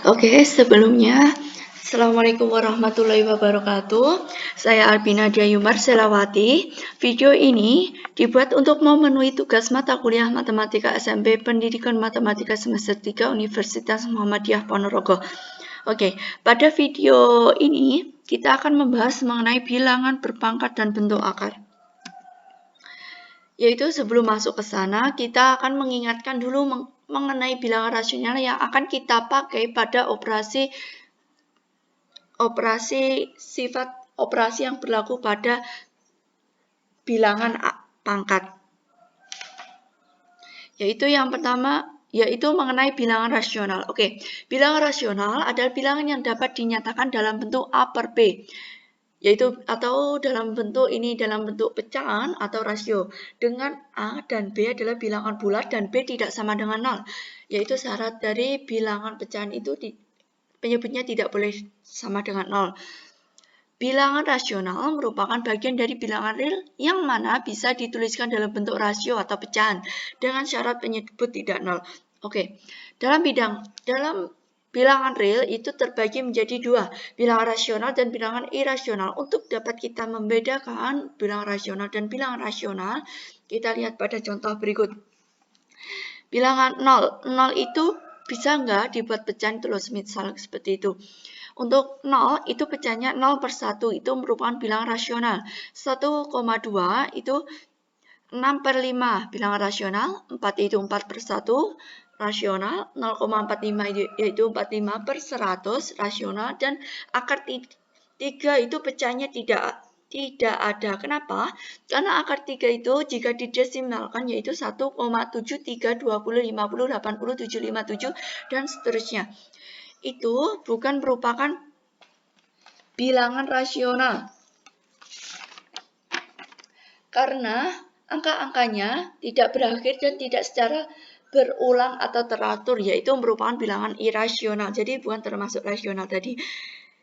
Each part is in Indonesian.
Oke, sebelumnya, Assalamualaikum warahmatullahi wabarakatuh. Saya Albina Diayumar Selawati. Video ini dibuat untuk memenuhi tugas mata kuliah Matematika SMP Pendidikan Matematika Semester 3 Universitas Muhammadiyah Ponorogo. Oke, pada video ini kita akan membahas mengenai bilangan berpangkat dan bentuk akar. Yaitu sebelum masuk ke sana, kita akan mengingatkan dulu mengenai bilangan rasional yang akan kita pakai pada operasi yang berlaku pada bilangan pangkat. Yaitu yang pertama, yaitu mengenai bilangan rasional. Oke, bilangan rasional adalah bilangan yang dapat dinyatakan dalam bentuk A per B. Yaitu atau dalam bentuk pecahan atau rasio dengan A dan B adalah bilangan bulat dan B tidak sama dengan 0. Yaitu syarat dari bilangan pecahan itu penyebutnya tidak boleh sama dengan 0. Bilangan rasional merupakan bagian dari bilangan real yang mana bisa dituliskan dalam bentuk rasio atau pecahan dengan syarat penyebut tidak 0. Oke, dalam bilangan real itu terbagi menjadi dua, bilangan rasional dan bilangan irasional. Untuk dapat kita membedakan bilangan rasional dan bilangan rasional, kita lihat pada contoh berikut. Bilangan 0 itu bisa nggak dibuat pecahan itu loh, misal seperti itu. Untuk 0 itu pecahnya 0 per 1 itu merupakan bilangan rasional. 1,2 itu 6 per 5 bilangan rasional, 4 itu 4 per 1 rasional, 0,45 yaitu 45 per 100 rasional, dan akar 3 itu pecahnya tidak ada. Kenapa? Karena akar 3 itu jika didesimalkan yaitu 1,73, 20, 50, 80, 757 dan seterusnya. Itu bukan merupakan bilangan rasional. Karena angka-angkanya tidak berakhir dan tidak secara berulang atau teratur, yaitu merupakan bilangan irasional. Jadi bukan termasuk rasional tadi.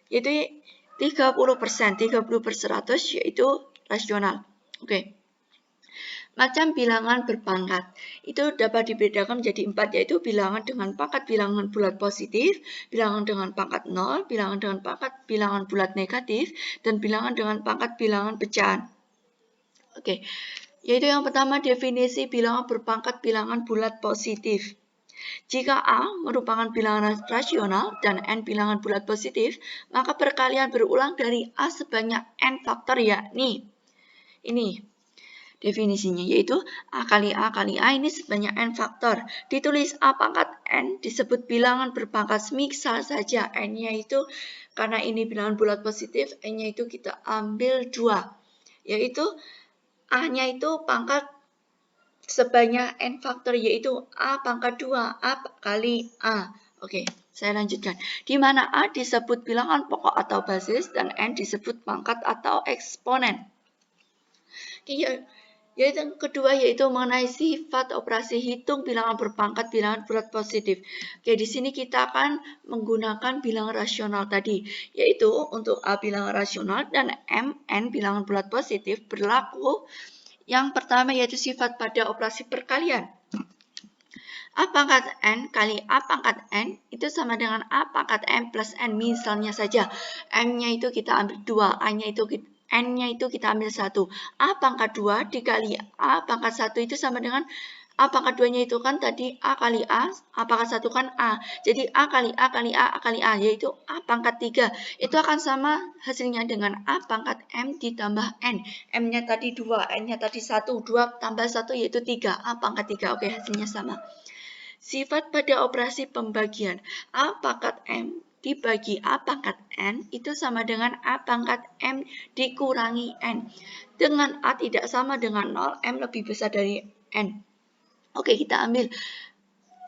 Yaitu 30%, 30 per 100 yaitu rasional. Oke. Macam bilangan berpangkat itu dapat dibedakan menjadi 4, yaitu bilangan dengan pangkat bilangan bulat positif, bilangan dengan pangkat 0, bilangan dengan pangkat bilangan bulat negatif, dan bilangan dengan pangkat bilangan pecahan. Oke, yaitu yang pertama definisi bilangan berpangkat bilangan bulat positif. Jika A merupakan bilangan rasional dan N bilangan bulat positif, maka perkalian berulang dari A sebanyak N faktor, yakni ini definisinya, yaitu A kali A kali A ini sebanyak N faktor. Ditulis A pangkat N disebut bilangan berpangkat, misal saja N-nya itu, karena ini bilangan bulat positif, N-nya itu kita ambil 2, yaitu A-nya itu pangkat sebanyak N faktor, yaitu A pangkat 2, A kali A. Oke, saya lanjutkan. Di mana A disebut bilangan pokok atau basis dan N disebut pangkat atau eksponen. Yaitu yang kedua, yaitu mengenai sifat operasi hitung bilangan berpangkat bilangan bulat positif. Oke, di sini kita akan menggunakan bilangan rasional tadi, yaitu untuk A bilangan rasional dan N bilangan bulat positif berlaku. Yang pertama yaitu sifat pada operasi perkalian. A pangkat N kali A pangkat N itu sama dengan A pangkat M plus N. Misalnya saja, M-nya itu kita ambil 2, N-nya itu kita ambil 1. A pangkat 2 dikali A pangkat 1 itu sama dengan A pangkat 2-nya itu kan tadi A kali A pangkat 1 kan A. Jadi A kali A kali A kali A, yaitu A pangkat 3. Itu akan sama hasilnya dengan A pangkat M ditambah N. M-nya tadi 2, N-nya tadi 1. 2 tambah 1 yaitu 3. A pangkat 3. Oke, hasilnya sama. Sifat pada operasi pembagian. A pangkat M dibagi A pangkat N itu sama dengan A pangkat M dikurangi N. Dengan A tidak sama dengan 0, M lebih besar dari N. Oke, kita ambil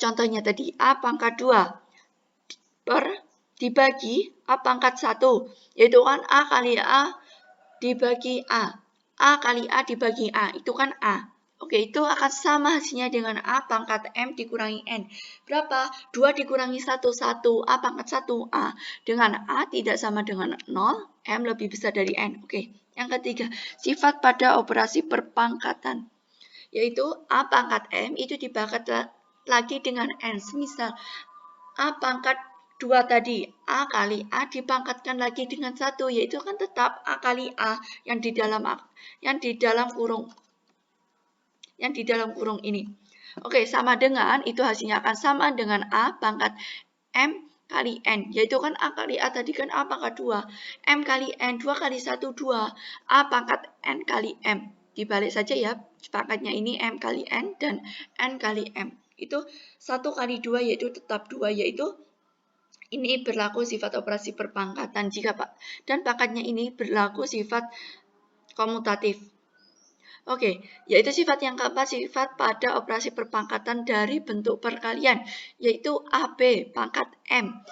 contohnya tadi. A pangkat 2 dibagi A pangkat 1. Yaitu kan A kali A dibagi A. A kali A dibagi A. Itu kan A. Oke, itu akan sama hasilnya dengan A pangkat M dikurangi N. Berapa? 2 dikurangi 1, 1. A pangkat 1, A. Dengan A tidak sama dengan 0, M lebih besar dari N. Oke, yang ketiga, sifat pada operasi perpangkatan. Yaitu A pangkat M itu dipangkat lagi dengan N. Misal, A pangkat 2 tadi, A kali A dipangkatkan lagi dengan 1, yaitu kan tetap A kali A yang di dalam kurung ini. Oke, sama dengan, itu hasilnya akan sama dengan A pangkat M kali N, yaitu kan A kali A tadi kan A pangkat 2, M kali N, 2 kali 1, 2, A pangkat N kali M. Dibalik saja ya, pangkatnya ini M kali N dan N kali M. Itu 1 kali 2 yaitu tetap 2, yaitu ini berlaku sifat operasi perpangkatan dan pangkatnya ini berlaku sifat komutatif. Oke, yaitu sifat yang keempat, sifat pada operasi perpangkatan dari bentuk perkalian, yaitu AB pangkat M.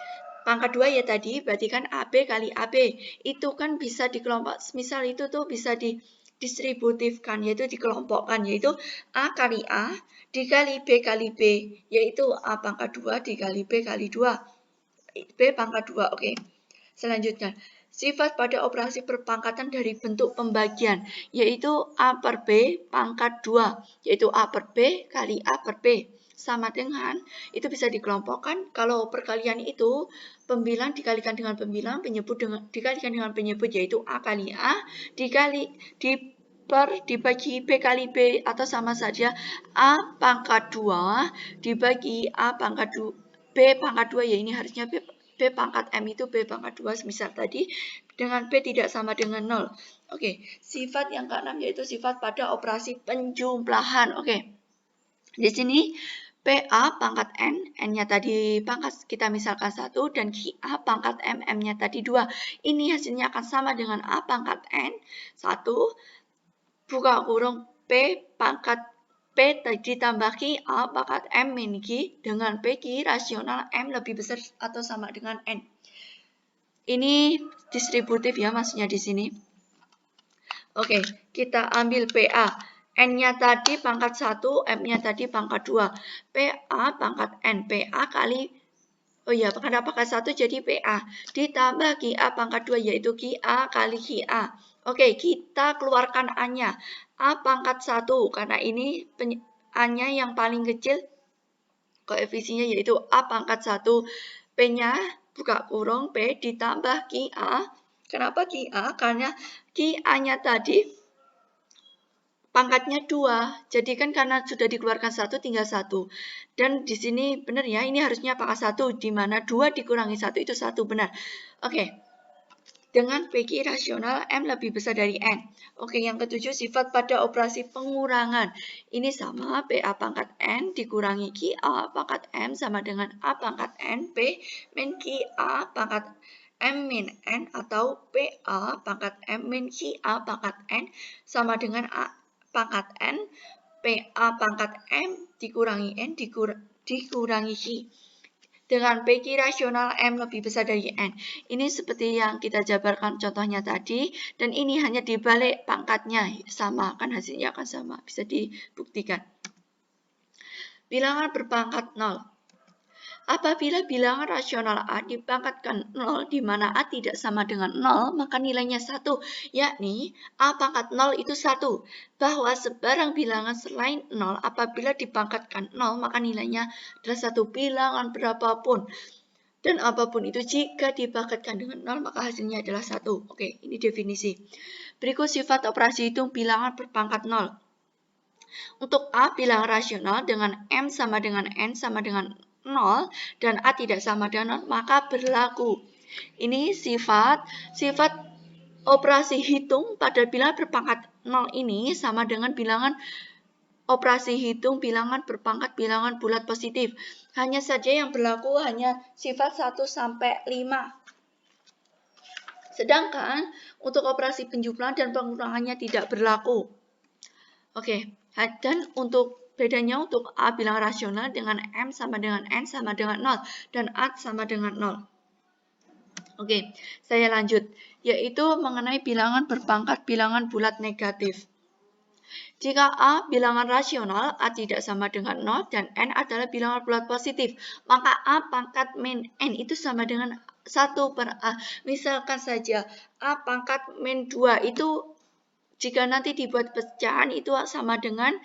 Pangkat 2 ya tadi, berarti kan AB kali AB. Itu kan bisa dikelompok, misal itu tuh bisa didistributifkan, yaitu dikelompokkan, yaitu A kali A dikali B kali B, yaitu A pangkat 2 dikali B kali 2. B pangkat 2, oke. Selanjutnya, sifat pada operasi perpangkatan dari bentuk pembagian, yaitu A per B pangkat 2, yaitu A per B kali A per B. Sama dengan, itu bisa dikelompokkan, kalau perkalian itu, pembilang dikalikan dengan pembilang, penyebut dikalikan dengan penyebut, yaitu A kali A, dibagi B kali B, atau sama saja A pangkat 2, dibagi A pangkat 2, B pangkat 2, ya ini harusnya B pangkat M itu B pangkat 2, misal tadi, dengan B tidak sama dengan 0. Oke, sifat yang keenam yaitu sifat pada operasi penjumlahan. Oke, di sini PA pangkat N, N-nya tadi pangkat kita misalkan 1, dan QA pangkat M, M-nya tadi 2. Ini hasilnya akan sama dengan A pangkat N, 1, buka kurung P pangkat P ditambah QA pangkat M min Q dengan P Q rasional M lebih besar atau sama dengan N. Ini distributif ya maksudnya di sini. Oke, kita ambil PA. N-nya tadi pangkat 1, M-nya tadi pangkat 2. PA pangkat N, PA kali, oh ya, karena pangkat 1 jadi PA. Ditambah QA pangkat 2, yaitu QA kali QA. Oke, kita keluarkan A-nya. A pangkat 1, karena ini A-nya yang paling kecil, koefisiennya yaitu A pangkat 1. P-nya, buka kurung, P ditambah QA. Kenapa QA? Karena QA-nya tadi pangkatnya 2, jadi kan karena sudah dikeluarkan 1 tinggal 1. Dan di sini benar ya, ini harusnya pangkat 1, di mana 2 dikurangi 1 itu 1, benar. Oke, dengan PQ rasional M lebih besar dari N. Oke, yang ketujuh, sifat pada operasi pengurangan. Ini sama, PA pangkat N dikurangi QA pangkat M sama dengan A pangkat N, P min QA pangkat M min N, atau PA pangkat M min QA pangkat N sama dengan A pangkat N, PA pangkat M dikurangi N dikurangi Q. Dengan PQ rasional M lebih besar dari N. Ini seperti yang kita jabarkan contohnya tadi, dan ini hanya dibalik pangkatnya, sama, kan hasilnya akan sama, bisa dibuktikan. Bilangan berpangkat 0. Apabila bilangan rasional A dipangkatkan 0, di mana A tidak sama dengan 0, maka nilainya 1, yakni A pangkat 0 itu 1. Bahwa sebarang bilangan selain 0, apabila dipangkatkan 0, maka nilainya adalah 1 bilangan berapapun. Dan apapun itu jika dipangkatkan dengan 0, maka hasilnya adalah 1. Oke, ini definisi. Berikut sifat operasi hitung bilangan berpangkat 0. Untuk A bilangan rasional dengan M sama dengan N sama dengan 0 dan A tidak sama dengan 0, maka berlaku. Ini sifat operasi hitung pada bilangan berpangkat 0 ini sama dengan bilangan operasi hitung bilangan berpangkat bilangan bulat positif. Hanya saja yang berlaku hanya sifat 1 sampai 5. Sedangkan untuk operasi penjumlahan dan pengurangannya tidak berlaku. Oke, dan bedanya untuk A bilangan rasional dengan M sama dengan N sama dengan 0 dan A sama dengan 0. Oke, saya lanjut, yaitu mengenai bilangan berpangkat bilangan bulat negatif. Jika A bilangan rasional, A tidak sama dengan 0, dan N adalah bilangan bulat positif, maka A pangkat min N itu sama dengan 1 per A. Misalkan saja A pangkat min 2 itu, jika nanti dibuat pecahan itu sama dengan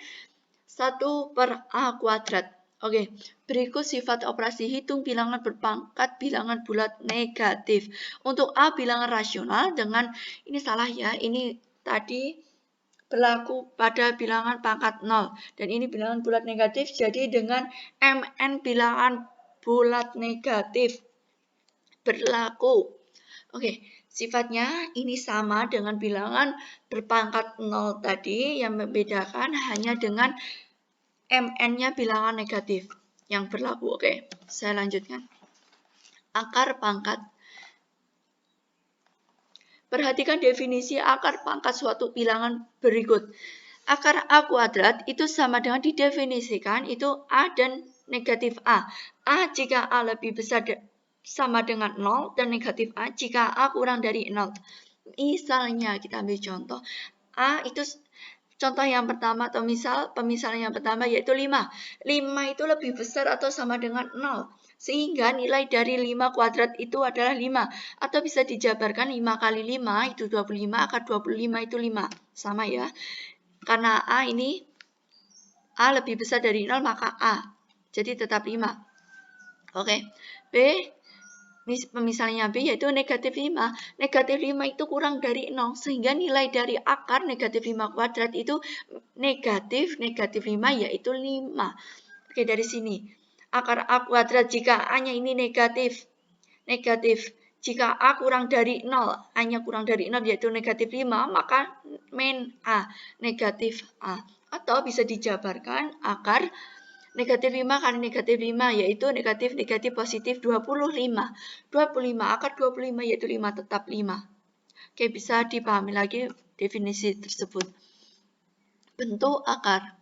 1 per A kuadrat. Oke, berikut sifat operasi hitung bilangan berpangkat bilangan bulat negatif. Untuk A bilangan rasional dengan, ini salah ya, ini tadi berlaku pada bilangan pangkat 0. Dan ini bilangan bulat negatif, jadi dengan MN bilangan bulat negatif berlaku. Oke, sifatnya ini sama dengan bilangan berpangkat 0 tadi, yang membedakan hanya dengan MN-nya bilangan negatif yang berlaku. Oke, saya lanjutkan. Akar pangkat. Perhatikan definisi akar pangkat suatu bilangan berikut. Akar A kuadrat itu sama dengan didefinisikan itu A dan negatif A. A jika A lebih besar sama dengan 0 dan negatif A jika A kurang dari 0. Misalnya kita ambil contoh. A itu contoh yang pertama atau pemisalan yang pertama yaitu 5. 5 itu lebih besar atau sama dengan 0. Sehingga nilai dari 5 kuadrat itu adalah 5. Atau bisa dijabarkan 5 kali 5 itu 25, akar 25 itu 5. Sama ya. Karena A ini, A lebih besar dari 0 maka A. Jadi tetap 5. Oke. B, pemisalnya B yaitu negatif 5. Negatif 5 itu kurang dari 0. Sehingga nilai dari akar negatif 5 kuadrat itu negatif 5 yaitu 5. Oke, dari sini. Akar A kuadrat jika A-nya ini negatif. Jika A kurang dari 0, A-nya kurang dari 0 yaitu negatif 5, maka min A, negatif A. Atau bisa dijabarkan akar negatif 5 kali negatif 5 yaitu negatif positif 25. 25 akar 25 yaitu 5 tetap 5. Oke, bisa dipahami lagi definisi tersebut. Bentuk akar.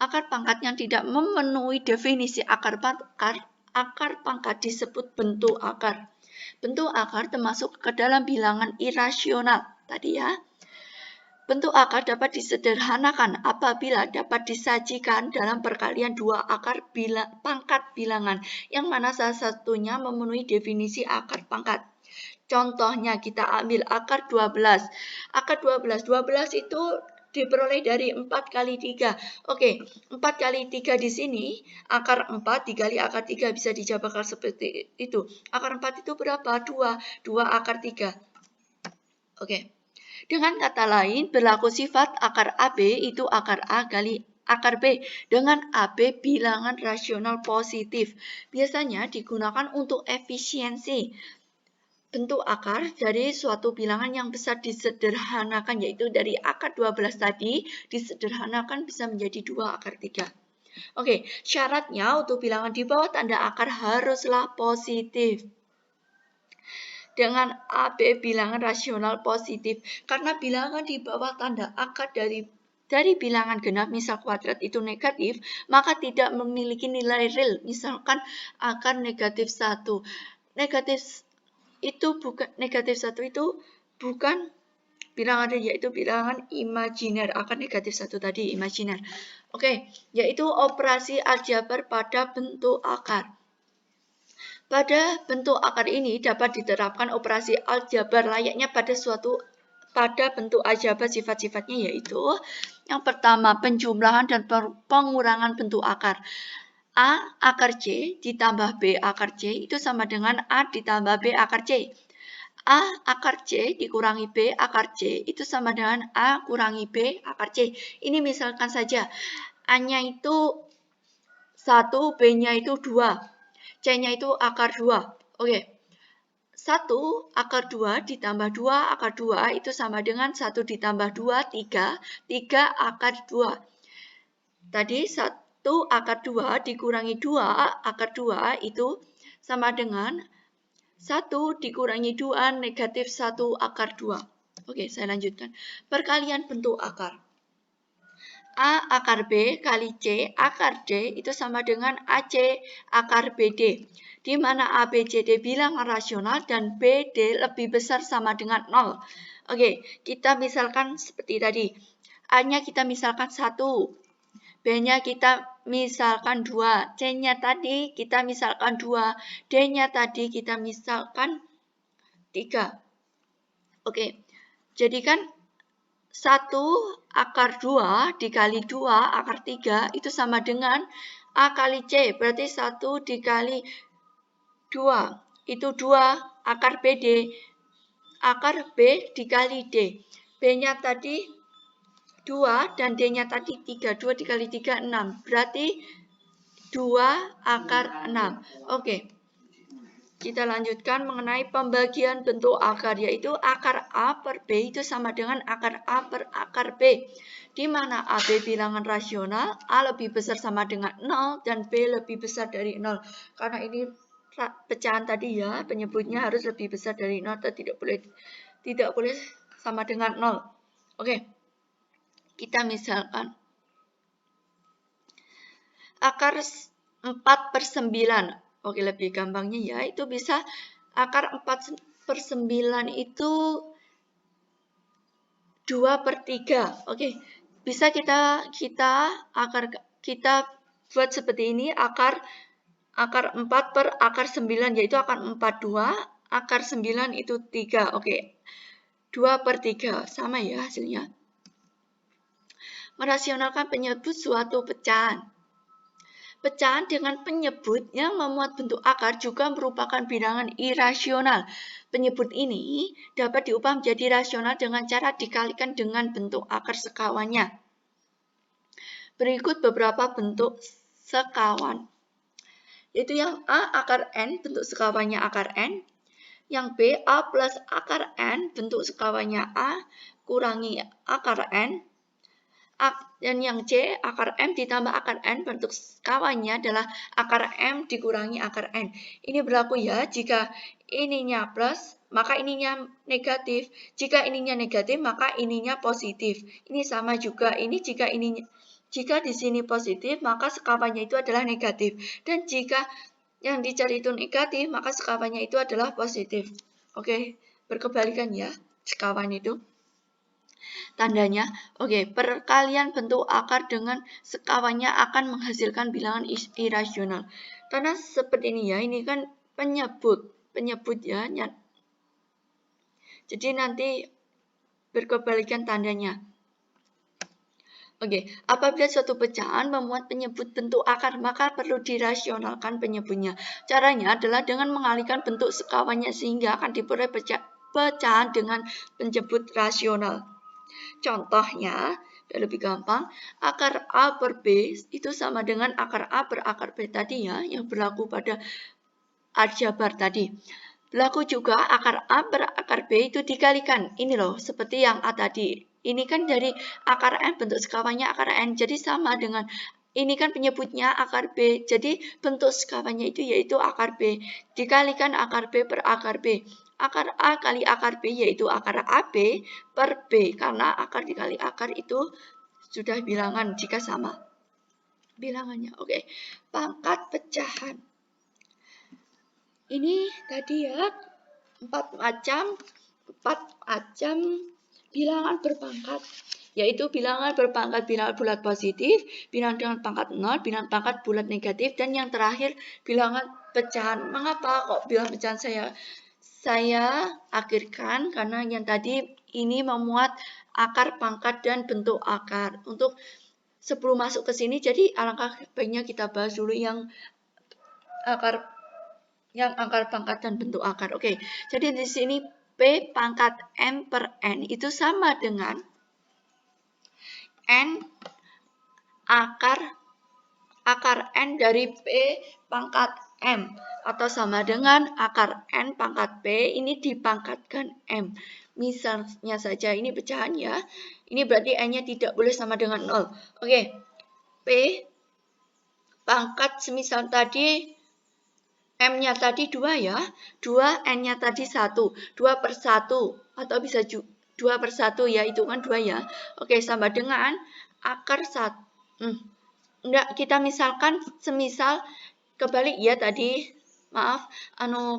Akar pangkat yang tidak memenuhi definisi akar pangkat disebut bentuk akar. Bentuk akar termasuk ke dalam bilangan irasional tadi ya. Bentuk akar dapat disederhanakan apabila dapat disajikan dalam perkalian dua akar pangkat bilangan, yang mana salah satunya memenuhi definisi akar pangkat. Contohnya kita ambil akar 12. Akar 12 itu diperoleh dari 4 kali 3. Oke, 4 kali 3 di sini, akar 4 dikali akar 3 bisa dijabarkan seperti itu. Akar 4 itu berapa? 2. 2 akar 3. Oke. Dengan kata lain, berlaku sifat akar AB itu akar A kali akar B dengan AB bilangan rasional positif. Biasanya digunakan untuk efisiensi. Bentuk akar dari suatu bilangan yang besar disederhanakan, yaitu dari akar 12 tadi disederhanakan bisa menjadi 2 akar 3. Oke, syaratnya untuk bilangan di bawah tanda akar haruslah positif. Dengan AB bilangan rasional positif, karena bilangan di bawah tanda akar dari bilangan genap misal kuadrat itu negatif, maka tidak memiliki nilai real. Misalkan akar negatif 1. Negatif 1 itu bukan bilangan real, yaitu bilangan imajiner. Akar negatif 1 tadi imajiner. Oke, yaitu operasi aljabar pada bentuk akar. Pada bentuk akar ini dapat diterapkan operasi aljabar layaknya pada bentuk aljabar. Sifat-sifatnya yaitu yang pertama penjumlahan dan pengurangan bentuk akar. A akar C ditambah B akar C itu sama dengan A ditambah B akar C. A akar C dikurangi B akar C itu sama dengan A kurangi B akar C. Ini misalkan saja A-nya itu 1, B-nya itu 2. C-nya itu akar 2. Oke. 1 akar 2 ditambah 2 akar 2 itu sama dengan 1 ditambah 2, 3. 3 akar 2. Tadi 1 akar 2 dikurangi 2 akar 2 itu sama dengan 1 dikurangi 2 negatif 1 akar 2. Oke, saya lanjutkan. Perkalian bentuk akar. A akar B kali C akar D itu sama dengan AC akar BD, di mana A, B, C, D bilangan rasional dan BD lebih besar sama dengan 0. Oke, kita misalkan seperti tadi. A-nya kita misalkan 1, B-nya kita misalkan 2, C-nya tadi kita misalkan 2, D-nya tadi kita misalkan 3. Oke, jadi kan 1 akar 2 dikali 2 akar 3 itu sama dengan A kali C, berarti 1 dikali 2. Itu 2, akar B dikali D. B-nya tadi 2 dan D-nya tadi 3. 2 dikali 3, 6. Berarti 2 akar 6. Oke. Kita lanjutkan mengenai pembagian bentuk akar, yaitu akar A per B itu sama dengan akar A per akar B. Di mana AB bilangan rasional, A lebih besar sama dengan 0, dan B lebih besar dari 0. Karena ini pecahan tadi ya, penyebutnya harus lebih besar dari 0, atau tidak boleh sama dengan 0. Oke, kita misalkan akar 4/9. Oke, lebih gampangnya ya, itu bisa akar 4/9 itu 2/3. Oke, bisa kita buat seperti ini, akar 4 per akar 9, yaitu akar 42, akar 9 itu 3. Oke, 2/3, sama ya hasilnya. Merasionalkan penyebut suatu pecahan. Pecahan dengan penyebut yang memuat bentuk akar juga merupakan bilangan irasional. Penyebut ini dapat diubah menjadi rasional dengan cara dikalikan dengan bentuk akar sekawannya. Berikut beberapa bentuk sekawan. Yaitu yang A akar N, bentuk sekawannya akar N. Yang B A plus akar N, bentuk sekawannya A kurangi akar N. Dan yang C, akar M ditambah akar N, bentuk kawannya adalah akar M dikurangi akar N. Ini berlaku ya, jika ininya plus, maka ininya negatif. Jika ininya negatif, maka ininya positif. Ini sama juga, ini jika di sini positif, maka sekawannya itu adalah negatif. Dan jika yang dicari itu negatif, maka sekawannya itu adalah positif. Oke, berkebalikan ya, sekawan itu. Tandanya, oke, perkalian bentuk akar dengan sekawannya akan menghasilkan bilangan irasional. Karena seperti ini ya, ini kan penyebut ya. Jadi nanti berkebalikan tandanya. Oke, apabila suatu pecahan memuat penyebut bentuk akar, maka perlu dirasionalkan penyebutnya. Caranya adalah dengan mengalihkan bentuk sekawannya sehingga akan diperoleh pecahan dengan penyebut rasional. Contohnya, biar lebih gampang, akar A per B itu sama dengan akar A per akar B tadi ya, yang berlaku pada aljabar tadi. Berlaku juga akar A per akar B itu dikalikan. Ini loh, seperti yang A tadi. Ini kan dari akar N, bentuk sekawannya akar N, jadi sama dengan ini kan penyebutnya akar B, jadi bentuk sekawannya itu yaitu akar B, dikalikan akar B per akar B. Akar A kali akar B yaitu akar AB per B, karena akar dikali akar itu sudah bilangan jika sama bilangannya. Oke, pangkat pecahan. Ini tadi ya 4 macam bilangan berpangkat, yaitu bilangan berpangkat bilangan bulat positif, bilangan dengan pangkat 0, bilangan pangkat bulat negatif, dan yang terakhir bilangan pecahan. Mengapa kok bilangan pecahan saya akhirkan? Karena yang tadi ini memuat akar, pangkat, dan bentuk akar. Untuk sebelum masuk ke sini, jadi alangkah baiknya kita bahas dulu yang akar, pangkat, dan bentuk akar. Oke, jadi di sini P pangkat M per N itu sama dengan N akar N dari P pangkat M, atau sama dengan akar N pangkat P ini dipangkatkan M. Misalnya saja ini pecahan ya, ini berarti N-nya tidak boleh sama dengan 0. Oke, P pangkat semisal tadi M-nya tadi 2 ya, 2, N-nya tadi 1, 2 per 1, atau bisa 2 per 1 ya, itu kan 2 ya. Oke, sama dengan akar 1. Enggak, kita misalkan semisal kebalik ya tadi, maaf,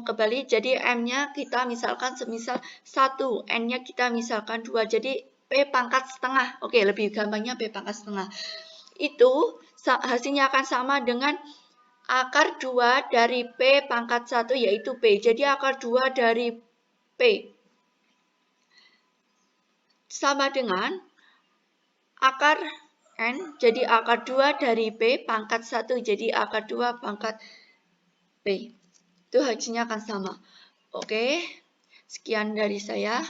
kebalik, jadi M-nya kita misalkan semisal 1, N-nya kita misalkan 2, jadi P pangkat setengah. Oke, lebih gampangnya P pangkat setengah. Itu hasilnya akan sama dengan akar 2 dari P pangkat 1 yaitu P. Jadi akar 2 dari P sama dengan akar N jadi akar 2 dari P pangkat 1 jadi akar 2 pangkat P. Itu hasilnya akan sama. Oke, sekian dari saya.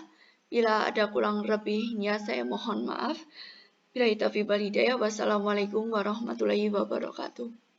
Bila ada kurang lebihnya saya mohon maaf. Bila taufiq wal hidayah. Wassalamualaikum warahmatullahi wabarakatuh.